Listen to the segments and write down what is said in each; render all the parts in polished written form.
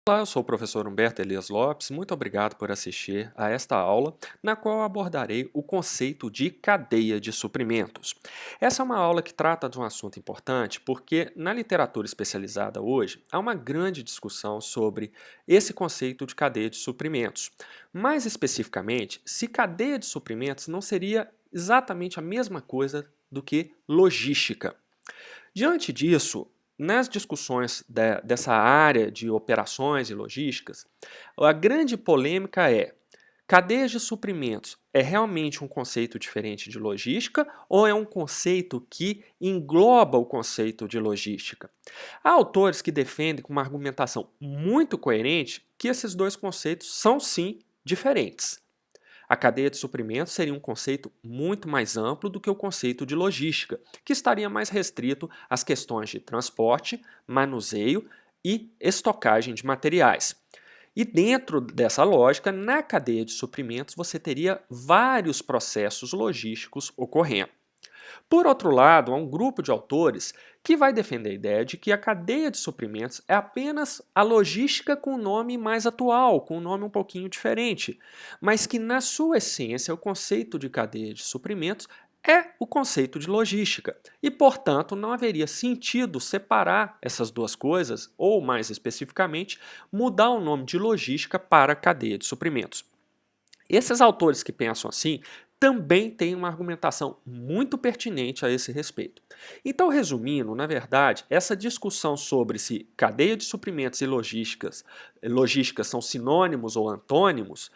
Olá, eu sou o professor Humberto Elias Lopes. Muito obrigado por assistir a esta aula, na qual abordarei o conceito de cadeia de suprimentos. Essa é uma aula que trata de um assunto importante porque, na literatura especializada hoje, há uma grande discussão sobre esse conceito de cadeia de suprimentos. Mais especificamente, se cadeia de suprimentos não seria exatamente a mesma coisa do que logística. Diante disso, nas discussões dessa área de operações e logísticas, a grande polêmica é: cadeias de suprimentos é realmente um conceito diferente de logística ou é um conceito que engloba o conceito de logística? Há autores que defendem com uma argumentação muito coerente que esses dois conceitos são sim diferentes. A cadeia de suprimentos seria um conceito muito mais amplo do que o conceito de logística, que estaria mais restrito às questões de transporte, manuseio e estocagem de materiais. E dentro dessa lógica, na cadeia de suprimentos, você teria vários processos logísticos ocorrendo. Por outro lado, há um grupo de autores que vai defender a ideia de que a cadeia de suprimentos é apenas a logística com um nome mais atual, com um nome um pouquinho diferente, mas que na sua essência o conceito de cadeia de suprimentos é o conceito de logística e, portanto, não haveria sentido separar essas duas coisas ou, mais especificamente, mudar o nome de logística para cadeia de suprimentos. Esses autores que pensam assim também têm uma argumentação muito pertinente a esse respeito. Então, resumindo, na verdade, essa discussão sobre se cadeia de suprimentos e logísticas são sinônimos ou antônimos,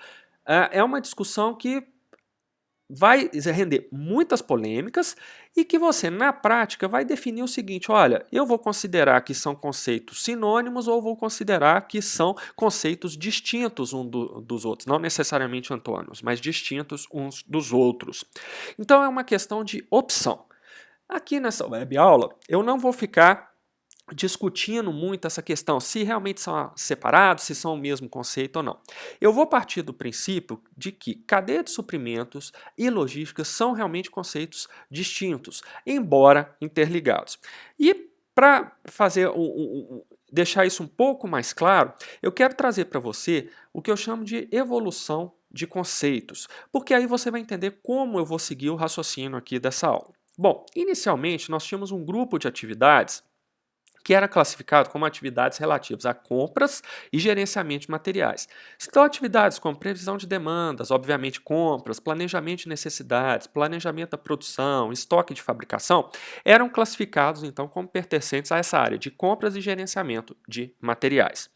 é uma discussão que vai render muitas polêmicas e que você, na prática, vai definir o seguinte: olha, eu vou considerar que são conceitos sinônimos ou vou considerar que são conceitos distintos dos outros, não necessariamente antônimos, mas distintos uns dos outros. Então é uma questão de opção. Aqui nessa web aula, eu não vou ficar discutindo muito essa questão, se realmente são separados, se são o mesmo conceito ou não. Eu vou partir do princípio de que cadeia de suprimentos e logística são realmente conceitos distintos, embora interligados. E para fazer deixar isso um pouco mais claro, eu quero trazer para você o que eu chamo de evolução de conceitos, porque aí você vai entender como eu vou seguir o raciocínio aqui dessa aula. Bom, inicialmente nós tínhamos um grupo de atividades que era classificado como atividades relativas a compras e gerenciamento de materiais. Então, atividades como previsão de demandas, obviamente compras, planejamento de necessidades, planejamento da produção, estoque de fabricação, eram classificados então como pertencentes a essa área de compras e gerenciamento de materiais.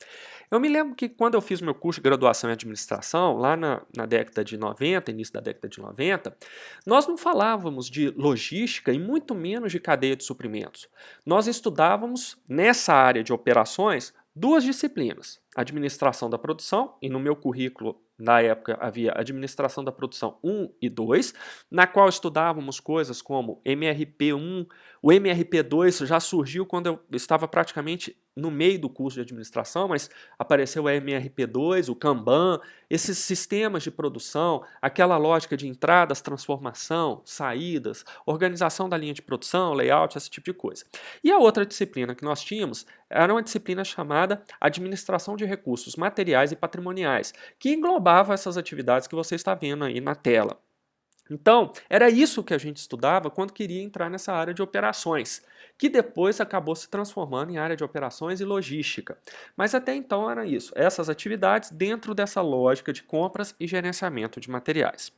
Eu me lembro que quando eu fiz meu curso de graduação em administração, lá na década de 90, início da década de 90, nós não falávamos de logística e muito menos de cadeia de suprimentos. Nós estudávamos, nessa área de operações, duas disciplinas: administração da produção, e no meu currículo, na época, havia administração da produção 1 e 2, na qual estudávamos coisas como MRP1, o MRP2 já surgiu quando eu estava praticamente no meio do curso de administração, mas apareceu o MRP2, o Kanban, esses sistemas de produção, aquela lógica de entradas, transformação, saídas, organização da linha de produção, layout, esse tipo de coisa. E a outra disciplina que nós tínhamos era uma disciplina chamada Administração de Recursos Materiais e Patrimoniais, que englobava essas atividades que você está vendo aí na tela. Então, era isso que a gente estudava quando queria entrar nessa área de operações, que depois acabou se transformando em área de operações e logística. Mas até então era isso, essas atividades dentro dessa lógica de compras e gerenciamento de materiais.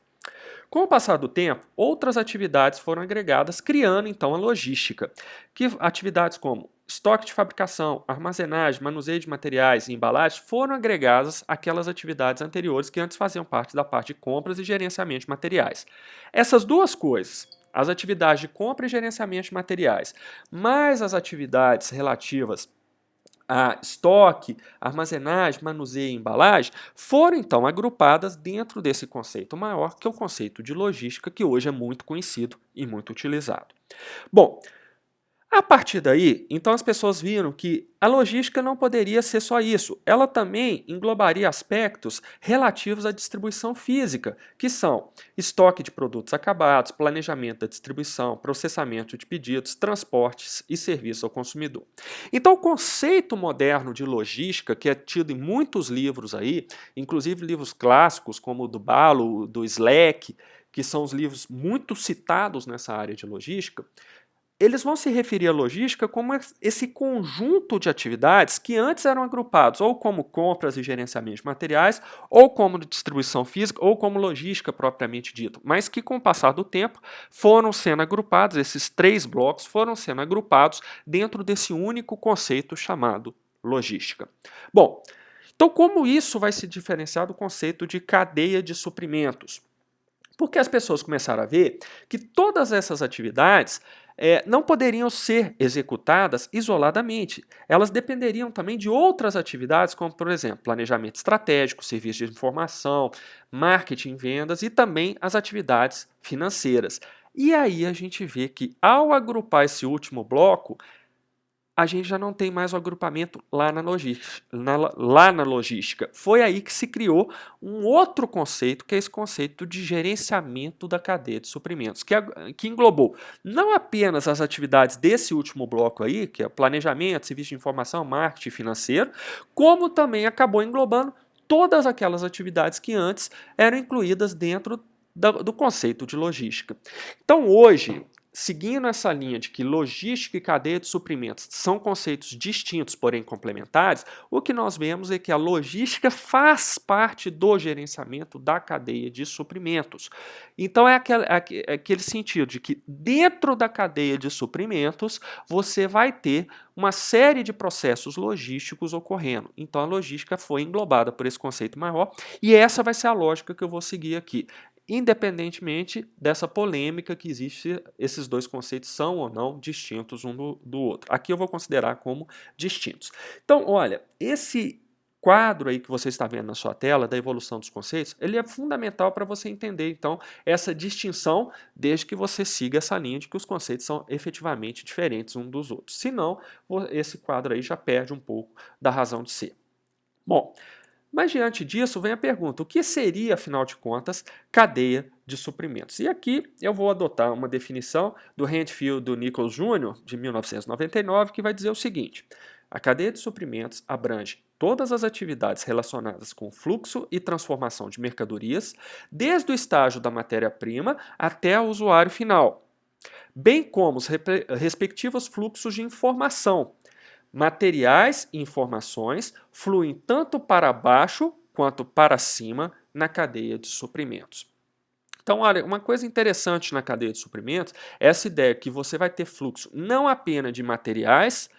Com o passar do tempo, outras atividades foram agregadas, criando então a logística, que atividades como estoque de fabricação, armazenagem, manuseio de materiais e embalagem foram agregadas àquelas atividades anteriores que antes faziam parte da parte de compras e gerenciamento de materiais. Essas duas coisas, as atividades de compra e gerenciamento de materiais, mais as atividades relativas a estoque, armazenagem, manuseio e embalagem, foram então agrupadas dentro desse conceito maior, que é o conceito de logística, que hoje é muito conhecido e muito utilizado. Bom, A partir daí, então as pessoas viram que a logística não poderia ser só isso. Ela também englobaria aspectos relativos à distribuição física, que são estoque de produtos acabados, planejamento da distribuição, processamento de pedidos, transportes e serviços ao consumidor. Então, o conceito moderno de logística, que é tido em muitos livros aí, inclusive livros clássicos como o do Balo, do Slack, que são os livros muito citados nessa área de logística, eles vão se referir à logística como esse conjunto de atividades que antes eram agrupados ou como compras e gerenciamento de materiais, ou como distribuição física, ou como logística propriamente dita, mas que com o passar do tempo foram sendo agrupados, esses três blocos foram sendo agrupados dentro desse único conceito chamado logística. Bom, então como isso vai se diferenciar do conceito de cadeia de suprimentos? Porque as pessoas começaram a ver que todas essas atividades não poderiam ser executadas isoladamente. Elas dependeriam também de outras atividades, como, por exemplo, planejamento estratégico, serviço de informação, marketing, vendas e também as atividades financeiras. E aí a gente vê que, ao agrupar esse último bloco, a gente já não tem mais o agrupamento lá na logística. Foi aí que se criou um outro conceito, que é esse conceito de gerenciamento da cadeia de suprimentos, que englobou não apenas as atividades desse último bloco aí, que é planejamento, serviço de informação, marketing financeiro, como também acabou englobando todas aquelas atividades que antes eram incluídas dentro do conceito de logística. Então, hoje, seguindo essa linha de que logística e cadeia de suprimentos são conceitos distintos, porém complementares, o que nós vemos é que a logística faz parte do gerenciamento da cadeia de suprimentos. Então é aquele sentido de que dentro da cadeia de suprimentos você vai ter uma série de processos logísticos ocorrendo. Então a logística foi englobada por esse conceito maior e essa vai ser a lógica que eu vou seguir aqui. Independentemente dessa polêmica que existe, se esses dois conceitos são ou não distintos um do outro. Aqui eu vou considerar como distintos. Então, olha, esse quadro aí que você está vendo na sua tela, da evolução dos conceitos, ele é fundamental para você entender, então, essa distinção, desde que você siga essa linha de que os conceitos são efetivamente diferentes uns dos outros. Senão, esse quadro aí já perde um pouco da razão de ser. Bom, mas diante disso vem a pergunta, o que seria, afinal de contas, cadeia de suprimentos? E aqui eu vou adotar uma definição do Handfield do Nichols Jr., de 1999, que vai dizer o seguinte: a cadeia de suprimentos abrange todas as atividades relacionadas com fluxo e transformação de mercadorias, desde o estágio da matéria-prima até o usuário final, bem como os respectivos fluxos de informação. Materiais e informações fluem tanto para baixo quanto para cima na cadeia de suprimentos. Então, olha, uma coisa interessante na cadeia de suprimentos é essa ideia que você vai ter fluxo não apenas de materiais,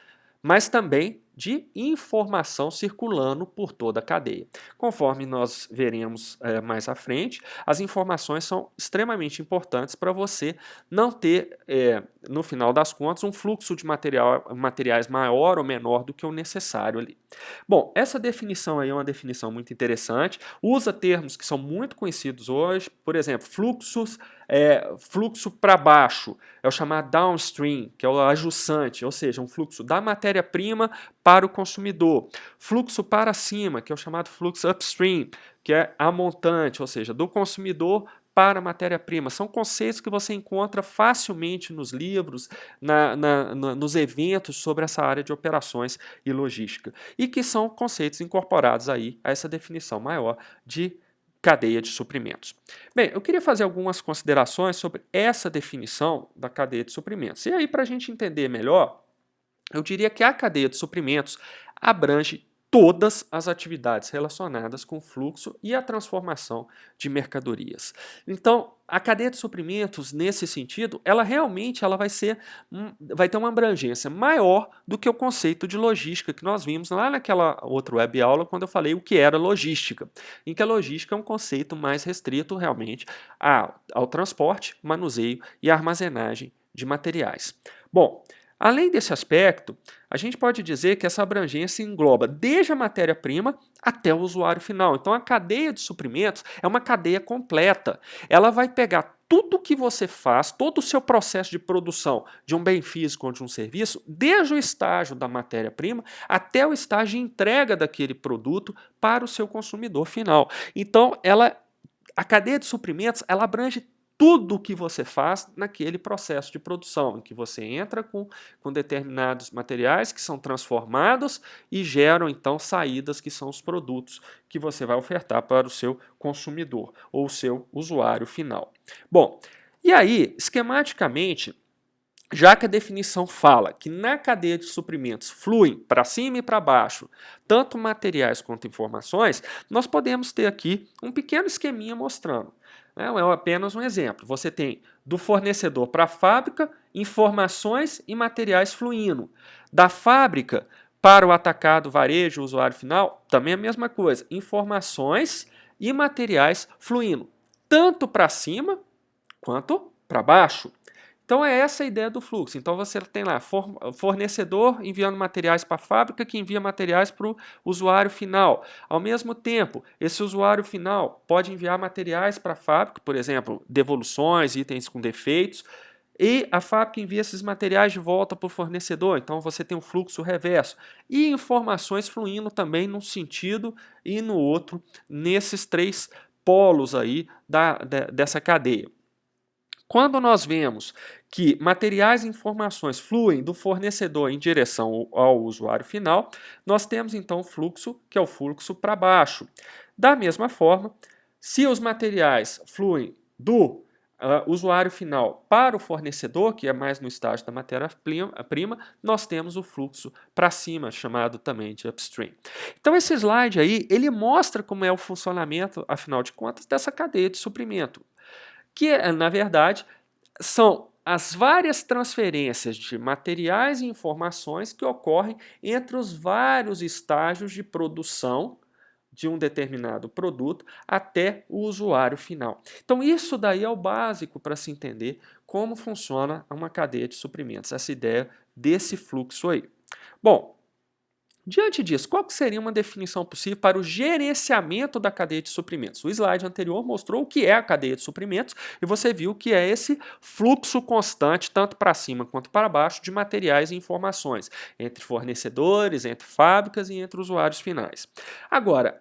mas também de informação circulando por toda a cadeia. Conforme nós veremos mais à frente, as informações são extremamente importantes para você não ter, no final das contas, um fluxo de materiais maior ou menor do que o necessário ali. Bom, essa definição aí é uma definição muito interessante, usa termos que são muito conhecidos hoje, por exemplo, fluxo para baixo, é o chamado downstream, que é o ajussante, ou seja, um fluxo da matéria-prima para o consumidor. Fluxo para cima, que é o chamado fluxo upstream, que é a montante, ou seja, do consumidor para a matéria-prima. São conceitos que você encontra facilmente nos livros, nos eventos sobre essa área de operações e logística, e que são conceitos incorporados aí a essa definição maior de cadeia de suprimentos. Bem, eu queria fazer algumas considerações sobre essa definição da cadeia de suprimentos. E aí, para a gente entender melhor, eu diria que a cadeia de suprimentos abrange todas as atividades relacionadas com o fluxo e a transformação de mercadorias. Então, a cadeia de suprimentos, nesse sentido, ela realmente vai ter uma abrangência maior do que o conceito de logística que nós vimos lá naquela outra web aula, quando eu falei o que era logística, em que a logística é um conceito mais restrito realmente ao transporte, manuseio e armazenagem de materiais. Bom, além desse aspecto, a gente pode dizer que essa abrangência engloba desde a matéria-prima até o usuário final. Então, a cadeia de suprimentos é uma cadeia completa. Ela vai pegar tudo que você faz, todo o seu processo de produção de um bem físico ou de um serviço, desde o estágio da matéria-prima até o estágio de entrega daquele produto para o seu consumidor final. Então, a cadeia de suprimentos, ela abrange tudo o que você faz naquele processo de produção, em que você entra com determinados materiais que são transformados e geram, então, saídas que são os produtos que você vai ofertar para o seu consumidor ou o seu usuário final. Bom, e aí, esquematicamente, já que a definição fala que na cadeia de suprimentos fluem para cima e para baixo tanto materiais quanto informações, nós podemos ter aqui um pequeno esqueminha mostrando. É apenas um exemplo. Você tem do fornecedor para a fábrica informações e materiais fluindo. Da fábrica para o atacado, varejo, usuário final, também a mesma coisa. Informações e materiais fluindo, tanto para cima quanto para baixo. Então é essa a ideia do fluxo. Então você tem lá fornecedor enviando materiais para a fábrica que envia materiais para o usuário final. Ao mesmo tempo, esse usuário final pode enviar materiais para a fábrica, por exemplo, devoluções, itens com defeitos, e a fábrica envia esses materiais de volta para o fornecedor. Então você tem um fluxo reverso. E informações fluindo também num sentido e no outro, nesses três polos aí dessa cadeia. Quando nós vemos que materiais e informações fluem do fornecedor em direção ao usuário final, nós temos então o fluxo, que é o fluxo para baixo. Da mesma forma, se os materiais fluem do usuário final para o fornecedor, que é mais no estágio da matéria-prima, nós temos o fluxo para cima, chamado também de upstream. Então esse slide aí, ele mostra como é o funcionamento, afinal de contas, dessa cadeia de suprimento, que, na verdade, são as várias transferências de materiais e informações que ocorrem entre os vários estágios de produção de um determinado produto até o usuário final. Então, isso daí é o básico para se entender como funciona uma cadeia de suprimentos, essa ideia desse fluxo aí. Bom, diante disso, qual que seria uma definição possível para o gerenciamento da cadeia de suprimentos? O slide anterior mostrou o que é a cadeia de suprimentos e você viu que é esse fluxo constante, tanto para cima quanto para baixo, de materiais e informações entre fornecedores, entre fábricas e entre usuários finais. Agora,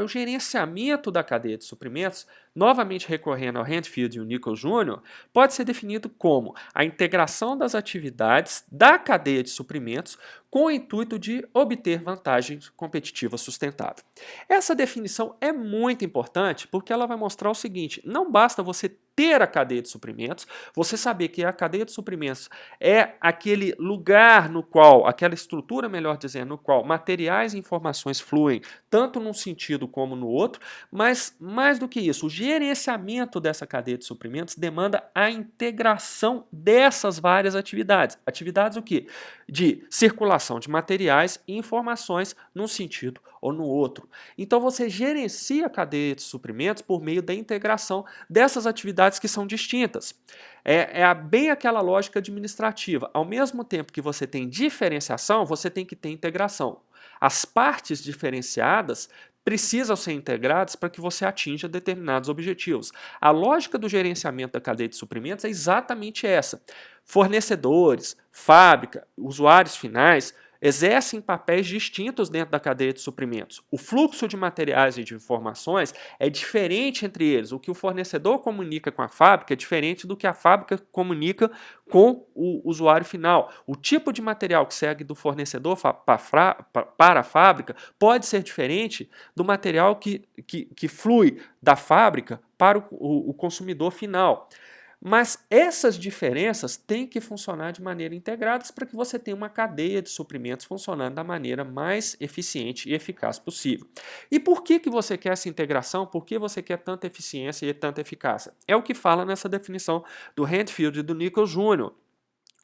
o gerenciamento da cadeia de suprimentos, novamente recorrendo ao Handfield e o Nichols Jr., pode ser definido como a integração das atividades da cadeia de suprimentos com o intuito de obter vantagem competitiva sustentável. Essa definição é muito importante porque ela vai mostrar o seguinte: não basta você ter a cadeia de suprimentos, você saber que a cadeia de suprimentos é aquele lugar no qual, aquela estrutura, melhor dizendo, no qual materiais e informações fluem, tanto num sentido como no outro, mas mais do que isso, o gerenciamento dessa cadeia de suprimentos demanda a integração dessas várias atividades. Atividades o quê? De circulação de materiais e informações num sentido ou no outro. Então você gerencia a cadeia de suprimentos por meio da integração dessas atividades que são distintas. É bem aquela lógica administrativa. Ao mesmo tempo que você tem diferenciação, você tem que ter integração. As partes diferenciadas precisam ser integradas para que você atinja determinados objetivos. A lógica do gerenciamento da cadeia de suprimentos é exatamente essa. Fornecedores, fábrica, usuários finais exercem papéis distintos dentro da cadeia de suprimentos. O fluxo de materiais e de informações é diferente entre eles. O que o fornecedor comunica com a fábrica é diferente do que a fábrica comunica com o usuário final. O tipo de material que segue do fornecedor para a fábrica pode ser diferente do material que flui da fábrica para o consumidor final. Mas essas diferenças têm que funcionar de maneira integrada para que você tenha uma cadeia de suprimentos funcionando da maneira mais eficiente e eficaz possível. E por que você quer essa integração? Por que você quer tanta eficiência e tanta eficácia? É o que fala nessa definição do Handfield e do Nichols Jr.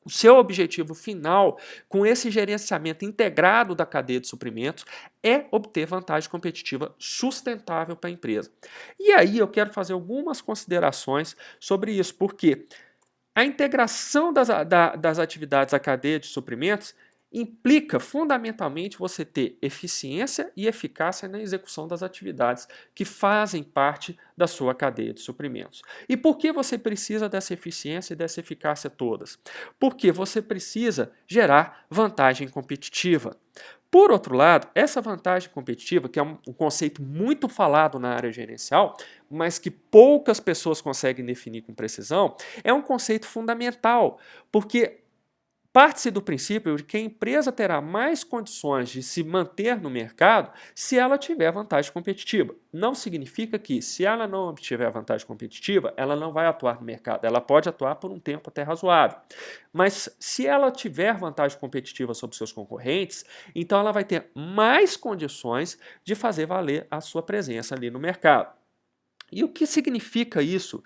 O seu objetivo final com esse gerenciamento integrado da cadeia de suprimentos é obter vantagem competitiva sustentável para a empresa. E aí eu quero fazer algumas considerações sobre isso, porque a integração das atividades da cadeia de suprimentos implica fundamentalmente você ter eficiência e eficácia na execução das atividades que fazem parte da sua cadeia de suprimentos. E por que você precisa dessa eficiência e dessa eficácia todas? Porque você precisa gerar vantagem competitiva. Por outro lado, essa vantagem competitiva, que é um conceito muito falado na área gerencial, mas que poucas pessoas conseguem definir com precisão, é um conceito fundamental, porque parte-se do princípio de que a empresa terá mais condições de se manter no mercado se ela tiver vantagem competitiva. Não significa que, se ela não obtiver vantagem competitiva, ela não vai atuar no mercado. Ela pode atuar por um tempo até razoável. Mas, se ela tiver vantagem competitiva sobre seus concorrentes, então ela vai ter mais condições de fazer valer a sua presença ali no mercado. E o que significa isso?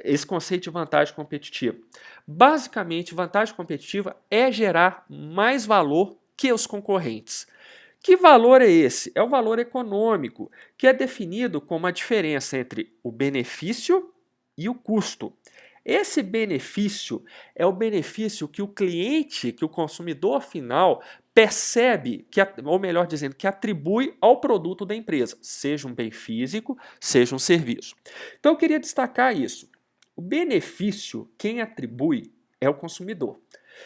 Esse conceito de vantagem competitiva. Basicamente, vantagem competitiva é gerar mais valor que os concorrentes. Que valor é esse? É o valor econômico, que é definido como a diferença entre o benefício e o custo. Esse benefício é o benefício que o cliente, que o consumidor final, percebe, ou melhor dizendo, que atribui ao produto da empresa, seja um bem físico, seja um serviço. Então eu queria destacar isso. O benefício, quem atribui é o consumidor.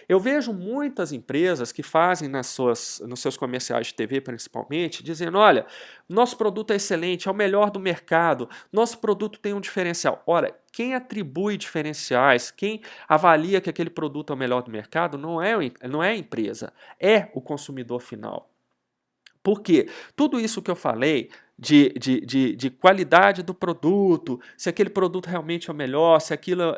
Eu vejo muitas empresas que fazem nos seus comerciais de TV, principalmente, dizendo: olha, nosso produto é excelente, é o melhor do mercado, nosso produto tem um diferencial. Ora, quem atribui diferenciais, quem avalia que aquele produto é o melhor do mercado, não é a empresa, é o consumidor final. Por quê? Tudo isso que eu falei de qualidade do produto, se aquele produto realmente é o melhor, se aquilo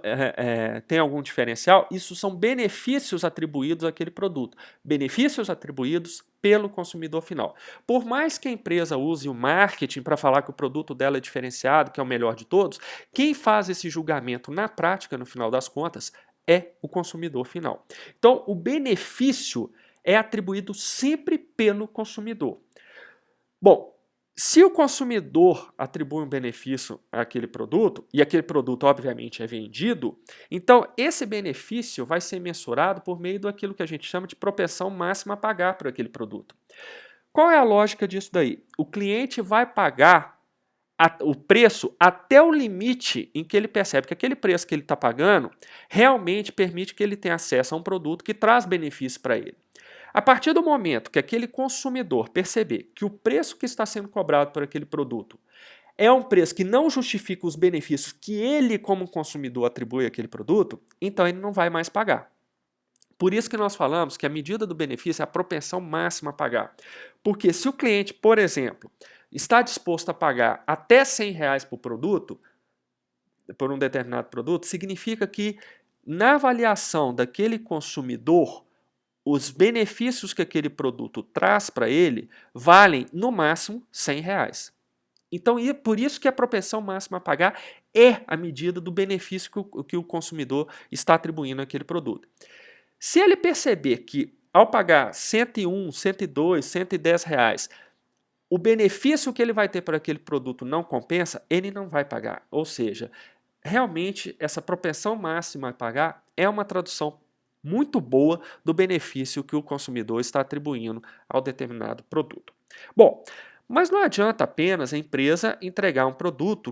tem algum diferencial, isso são benefícios atribuídos àquele produto. Benefícios atribuídos pelo consumidor final. Por mais que a empresa use o marketing para falar que o produto dela é diferenciado, que é o melhor de todos, quem faz esse julgamento na prática, no final das contas, é o consumidor final. Então, o benefício é atribuído sempre pelo consumidor. Bom, se o consumidor atribui um benefício àquele produto, e aquele produto obviamente é vendido, então esse benefício vai ser mensurado por meio daquilo que a gente chama de propensão máxima a pagar por aquele produto. Qual é a lógica disso daí? O cliente vai pagar o preço até o limite em que ele percebe que aquele preço que ele está pagando realmente permite que ele tenha acesso a um produto que traz benefício para ele. A partir do momento que aquele consumidor perceber que o preço que está sendo cobrado por aquele produto é um preço que não justifica os benefícios que ele, como consumidor, atribui àquele produto, então ele não vai mais pagar. Por isso que nós falamos que a medida do benefício é a propensão máxima a pagar. Porque se o cliente, por exemplo, está disposto a pagar até R$ 100 por produto, por um determinado produto, significa que na avaliação daquele consumidor, os benefícios que aquele produto traz para ele valem, no máximo, R$ 100. Então, por isso que a propensão máxima a pagar é a medida do benefício que o consumidor está atribuindo àquele produto. Se ele perceber que, ao pagar R$ 101, R$ 102, R$ 110, o benefício que ele vai ter por aquele produto não compensa, ele não vai pagar. Ou seja, realmente, essa propensão máxima a pagar é uma tradução muito boa do benefício que o consumidor está atribuindo ao determinado produto. Bom, mas não adianta apenas a empresa entregar um produto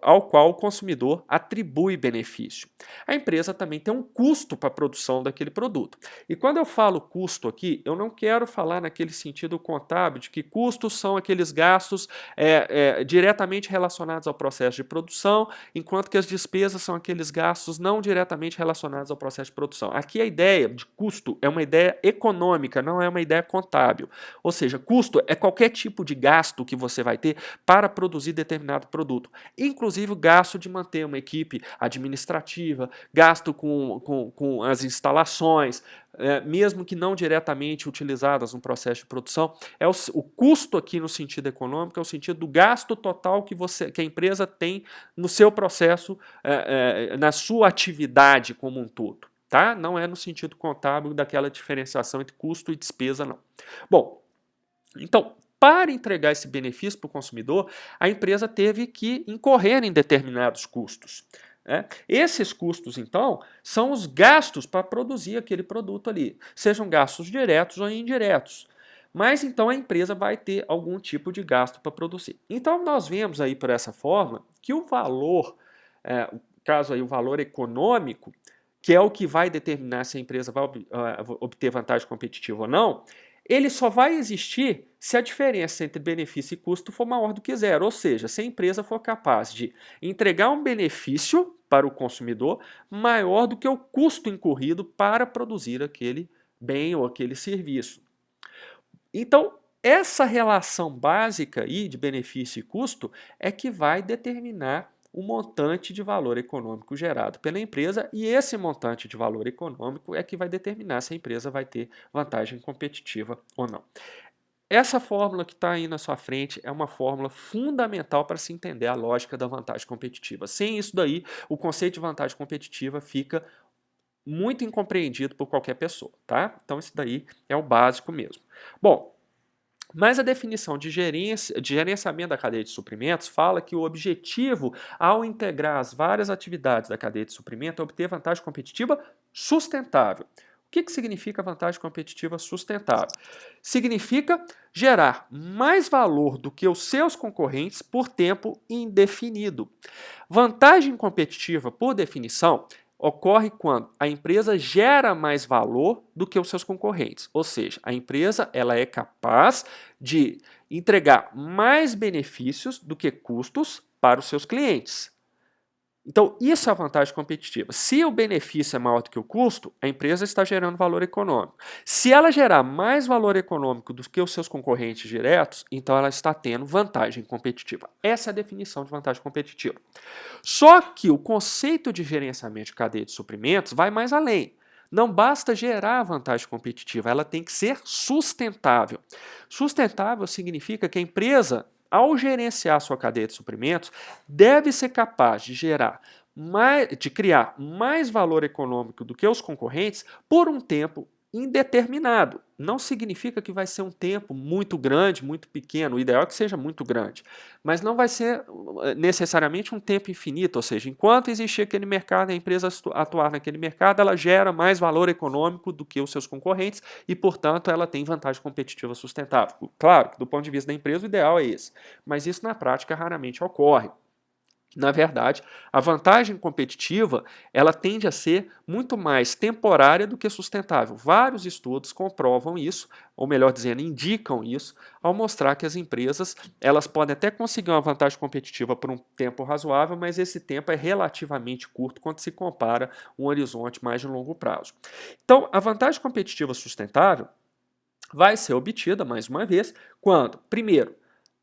ao qual o consumidor atribui benefício. A empresa também tem um custo para a produção daquele produto. E quando eu falo custo aqui, eu não quero falar naquele sentido contábil de que custos são aqueles gastos diretamente relacionados ao processo de produção, enquanto que as despesas são aqueles gastos não diretamente relacionados ao processo de produção. Aqui a ideia de custo é uma ideia econômica, não é uma ideia contábil. Ou seja, custo é qualquer tipo de gasto que você vai ter para produzir determinado produto. Inclusive o gasto de manter uma equipe administrativa, gasto com as instalações, mesmo que não diretamente utilizadas no processo de produção. O custo aqui no sentido econômico é o sentido do gasto total que a empresa tem no seu processo, na sua atividade como um todo. Tá? Não é no sentido contábil daquela diferenciação entre custo e despesa, não. Bom, então, para entregar esse benefício para o consumidor, a empresa teve que incorrer em determinados custos. né? Esses custos, então, são os gastos para produzir aquele produto ali, sejam gastos diretos ou indiretos. Mas então a empresa vai ter algum tipo de gasto para produzir. Então nós vemos aí por essa forma que o valor, no caso aí o valor econômico, que é o que vai determinar se a empresa vai obter vantagem competitiva ou não, ele só vai existir se a diferença entre benefício e custo for maior do que zero. Ou seja, se a empresa for capaz de entregar um benefício para o consumidor maior do que o custo incorrido para produzir aquele bem ou aquele serviço. Então, essa relação básica aí de benefício e custo é que vai determinar o montante de valor econômico gerado pela empresa, e esse montante de valor econômico é que vai determinar se a empresa vai ter vantagem competitiva ou não. Essa fórmula que está aí na sua frente é uma fórmula fundamental para se entender a lógica da vantagem competitiva. Sem isso daí, o conceito de vantagem competitiva fica muito incompreendido por qualquer pessoa, tá? Então isso daí é o básico mesmo. Bom, mas a definição de gerenciamento da cadeia de suprimentos fala que o objetivo ao integrar as várias atividades da cadeia de suprimento é obter vantagem competitiva sustentável. O que significa vantagem competitiva sustentável? Significa gerar mais valor do que os seus concorrentes por tempo indefinido. Vantagem competitiva, por definição, ocorre quando a empresa gera mais valor do que os seus concorrentes. Ou seja, a empresa ela é capaz de entregar mais benefícios do que custos para os seus clientes. Então, isso é a vantagem competitiva. Se o benefício é maior do que o custo, a empresa está gerando valor econômico. Se ela gerar mais valor econômico do que os seus concorrentes diretos, então ela está tendo vantagem competitiva. Essa é a definição de vantagem competitiva. Só que o conceito de gerenciamento de cadeia de suprimentos vai mais além. Não basta gerar vantagem competitiva, ela tem que ser sustentável. Sustentável significa que a empresa, ao gerenciar sua cadeia de suprimentos, deve ser capaz de criar mais valor econômico do que os concorrentes por um tempo indeterminado. Não significa que vai ser um tempo muito grande, muito pequeno. O ideal é que seja muito grande. Mas não vai ser necessariamente um tempo infinito. Ou seja, enquanto existir aquele mercado, a empresa atuar naquele mercado, ela gera mais valor econômico do que os seus concorrentes e, portanto, ela tem vantagem competitiva sustentável. Claro que do ponto de vista da empresa, o ideal é esse. Mas isso na prática raramente ocorre. Na verdade, a vantagem competitiva ela tende a ser muito mais temporária do que sustentável. Vários estudos comprovam isso, ou melhor dizendo, indicam isso, ao mostrar que as empresas elas podem até conseguir uma vantagem competitiva por um tempo razoável, mas esse tempo é relativamente curto quando se compara um horizonte mais de longo prazo. Então, a vantagem competitiva sustentável vai ser obtida, mais uma vez, quando, primeiro,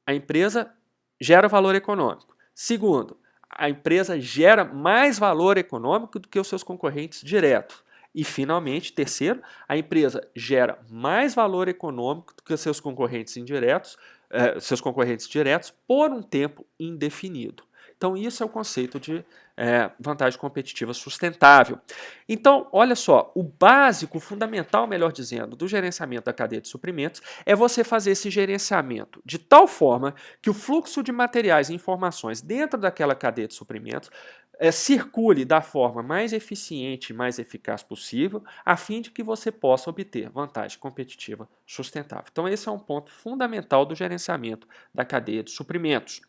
a empresa gera valor econômico. Segundo, a empresa gera mais valor econômico do que os seus concorrentes diretos. E, finalmente, terceiro, a empresa gera mais valor econômico do que os seus concorrentes diretos por um tempo indefinido. Então, isso é o conceito de vantagem competitiva sustentável. Então, olha só, o básico, o fundamental, melhor dizendo, do gerenciamento da cadeia de suprimentos é você fazer esse gerenciamento de tal forma que o fluxo de materiais e informações dentro daquela cadeia de suprimentos circule da forma mais eficiente e mais eficaz possível, a fim de que você possa obter vantagem competitiva sustentável. Então, esse é um ponto fundamental do gerenciamento da cadeia de suprimentos.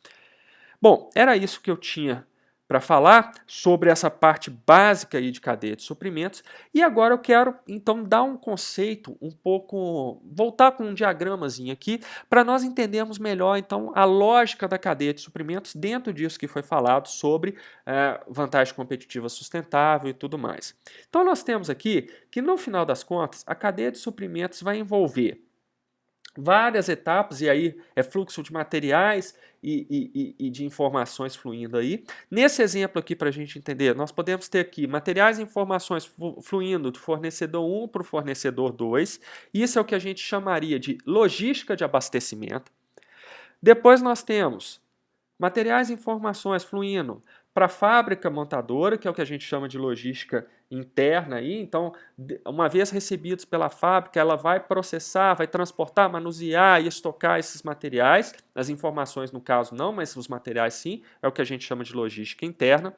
Bom, era isso que eu tinha para falar sobre essa parte básica aí de cadeia de suprimentos. E agora eu quero, então, dar um conceito um pouco, voltar com um diagramazinho aqui, para nós entendermos melhor, então, a lógica da cadeia de suprimentos dentro disso que foi falado sobre vantagem competitiva sustentável e tudo mais. Então, nós temos aqui que, no final das contas, a cadeia de suprimentos vai envolver várias etapas, e aí é fluxo de materiais e de informações fluindo aí. Nesse exemplo aqui, para a gente entender, nós podemos ter aqui materiais e informações fluindo do fornecedor 1 para o fornecedor 2. Isso é o que a gente chamaria de logística de abastecimento. Depois nós temos materiais e informações fluindo para a fábrica montadora, que é o que a gente chama de logística interna aí. Então, uma vez recebidos pela fábrica, ela vai processar, vai transportar, manusear e estocar esses materiais. As informações, no caso, não, mas os materiais sim, é o que a gente chama de logística interna.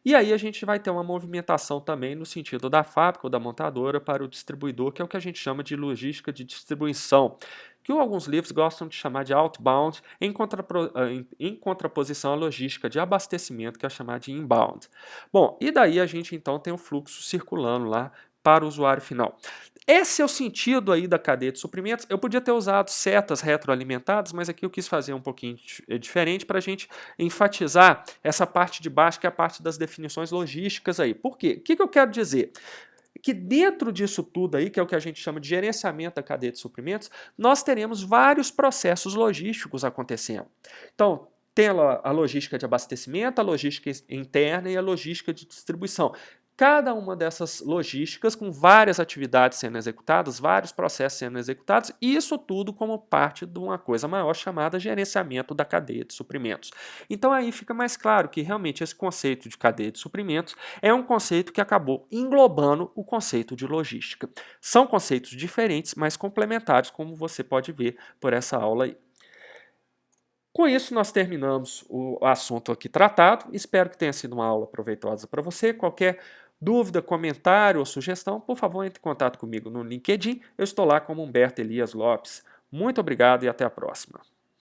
E aí a gente vai ter uma movimentação também no sentido da fábrica ou da montadora para o distribuidor, que é o que a gente chama de logística de distribuição, que alguns livros gostam de chamar de outbound, em contraposição à logística de abastecimento, que é chamada de inbound. Bom, e daí a gente então tem o fluxo circulando lá para o usuário final. Esse é o sentido aí da cadeia de suprimentos. Eu podia ter usado setas retroalimentadas, mas aqui eu quis fazer um pouquinho diferente para a gente enfatizar essa parte de baixo, que é a parte das definições logísticas aí. Por quê? O que eu quero dizer? Que dentro disso tudo aí, que é o que a gente chama de gerenciamento da cadeia de suprimentos, nós teremos vários processos logísticos acontecendo. Então, tem a logística de abastecimento, a logística interna e a logística de distribuição. Cada uma dessas logísticas com várias atividades sendo executadas, vários processos sendo executados, e isso tudo como parte de uma coisa maior chamada gerenciamento da cadeia de suprimentos. Então aí fica mais claro que realmente esse conceito de cadeia de suprimentos é um conceito que acabou englobando o conceito de logística. São conceitos diferentes, mas complementares, como você pode ver por essa aula aí. Com isso, nós terminamos o assunto aqui tratado. Espero que tenha sido uma aula proveitosa para você. Qualquer dúvida, comentário ou sugestão, por favor, entre em contato comigo no LinkedIn. Eu estou lá como Humberto Elias Lopes. Muito obrigado e até a próxima.